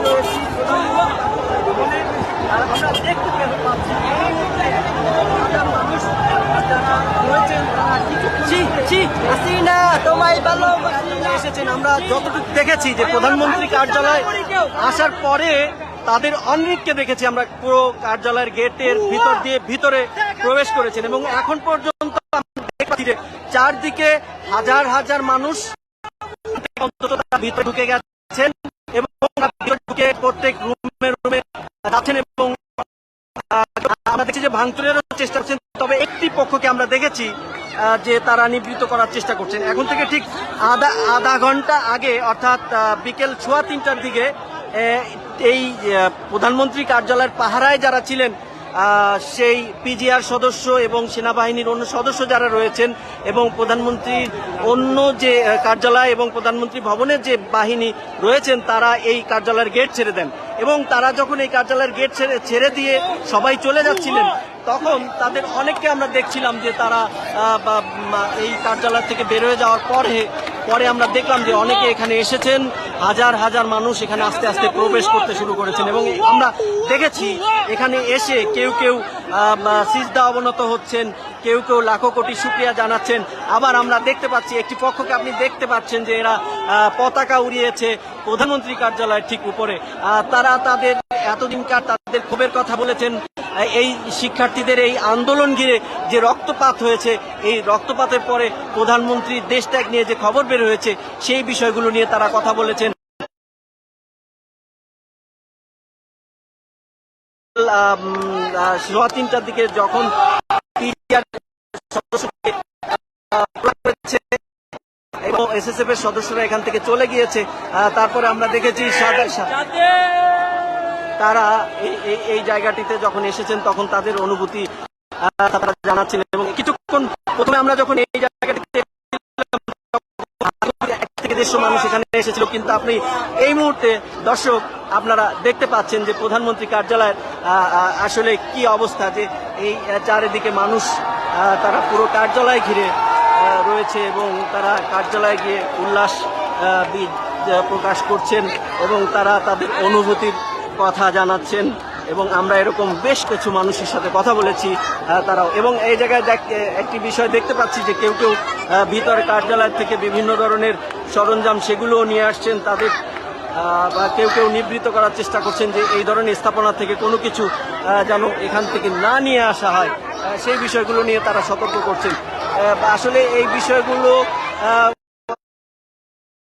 রয়েছি আর আমরা দেখতে পাচ্ছি মানুষ যারা রয়েছেন এসেছেন। আমরা যতটুকু দেখেছি যে প্রধানমন্ত্রী কার্যালয় আসার পরে তাদের অনেককে দেখেছি আমরা পুরো কার্যালয়ের গেটের ভিতর দিয়ে ভিতরে প্রবেশ করেছেন এবং এখন পর্যন্ত দেখছি যে চারদিকে হাজার হাজার মানুষ অন্তত ভিতরে ঢুকে গেছেন এবং ঢুকে প্রত্যেক রুমে যাচ্ছেন এবং আমরা দেখছি যে ভাঙচুরেরও চেষ্টা করছেন। তবে একটি পক্ষকে আমরা দেখেছি যে তারা নিবৃত্ত করার চেষ্টা করছেন। এখন থেকে ঠিক আধা ঘন্টা আগে অর্থাৎ বিকেল 3:15টার দিকে এই প্রধানমন্ত্রী কার্যালয়ের পাহারায় যারা ছিলেন সেই পিজিআর সদস্য এবং সেনাবাহিনীর অন্য সদস্য যারা রয়েছেন এবং প্রধানমন্ত্রীর অন্য যে কার্যালয় এবং প্রধানমন্ত্রী ভবনের যে বাহিনী রয়েছেন তারা এই কার্যালয়ের গেট ছেড়ে দেন এবং তারা যখন এই কার্যালয়ের গেট ছেড়ে দিয়ে সবাই চলে যাচ্ছিলেন তখন তাদের অনেককে আমরা দেখছিলাম যে তারা এই কার্যালয় থেকে বের হয়ে যাওয়ার পরে আমরা দেখলাম যে অনেকে এখানে এসেছেন, হাজার হাজার মানুষ এখানে আস্তে আস্তে প্রবেশ করতে শুরু করেছেন এবং আমরা দেখেছি এখানে এসে কেউ কেউ সিজদা অবনত হচ্ছেন, কেউ কেউ লাখো কোটি শুকরিয়া জানাচ্ছেন। আবার আমরা দেখতে পাচ্ছি একটি পক্ষকে আপনি দেখতে পাচ্ছেন যে এরা পতাকা উড়িয়েছে প্রধানমন্ত্রী কার্যালয়ের ঠিক উপরে। তারা তাদের এতদিনকার তাদের ক্ষোভের কথা বলেছেন। এই শিক্ষার্থীদের এই আন্দোলন ঘিরে যে রক্তপাত হয়েছে, এই রক্তপাতের পরে প্রধানমন্ত্রীর দেশ ত্যাগ নিয়ে যে খবর বের হয়েছে সেই বিষয়গুলো নিয়ে তারা কথা বলেছেন। 3:15টার দিকে যখন এবং এসএসএফ এর সদস্যরা এখান থেকে চলে গিয়েছে, তারপরে আমরা দেখেছি তারা এই জায়গাটিতে যখন এসেছেন তখন তাদের অনুভূতি তারা জানাচ্ছিলেন এবং কিছুক্ষণ প্রথমে আমরা যখন এই জায়গাটিতে 100 মানুষ এখানে এসেছিল, কিন্তু আপনি এই মুহূর্তে দর্শক আপনারা দেখতে পাচ্ছেন যে প্রধানমন্ত্রী কার্যালয়ের আসলে কি অবস্থা, যে এই চারিদিকে মানুষ তারা পুরো কার্যালয় ঘিরে রয়েছে এবং তারা কার্যালয়ে গিয়ে উল্লাস প্রকাশ করছেন এবং তারা তাদের অনুভূতির কথা জানাচ্ছেন এবং আমরা এরকম বেশ কিছু মানুষের সাথে কথা বলেছি তারাও। এবং এই জায়গায় একটি বিষয় দেখতে পাচ্ছি যে কেউ কেউ ভিতরে কার্যালয় থেকে বিভিন্ন ধরনের সরঞ্জাম সেগুলোও নিয়ে আসছেন, তাদের বা কেউ কেউ নিবৃত্ত করার চেষ্টা করছেন যে এই ধরনের স্থাপনা থেকে কোনো কিছু যেন এখান থেকে না নিয়ে আসা হয়, সেই বিষয়গুলো নিয়ে তারা সতর্ক করছেন। আসলে এই বিষয়গুলো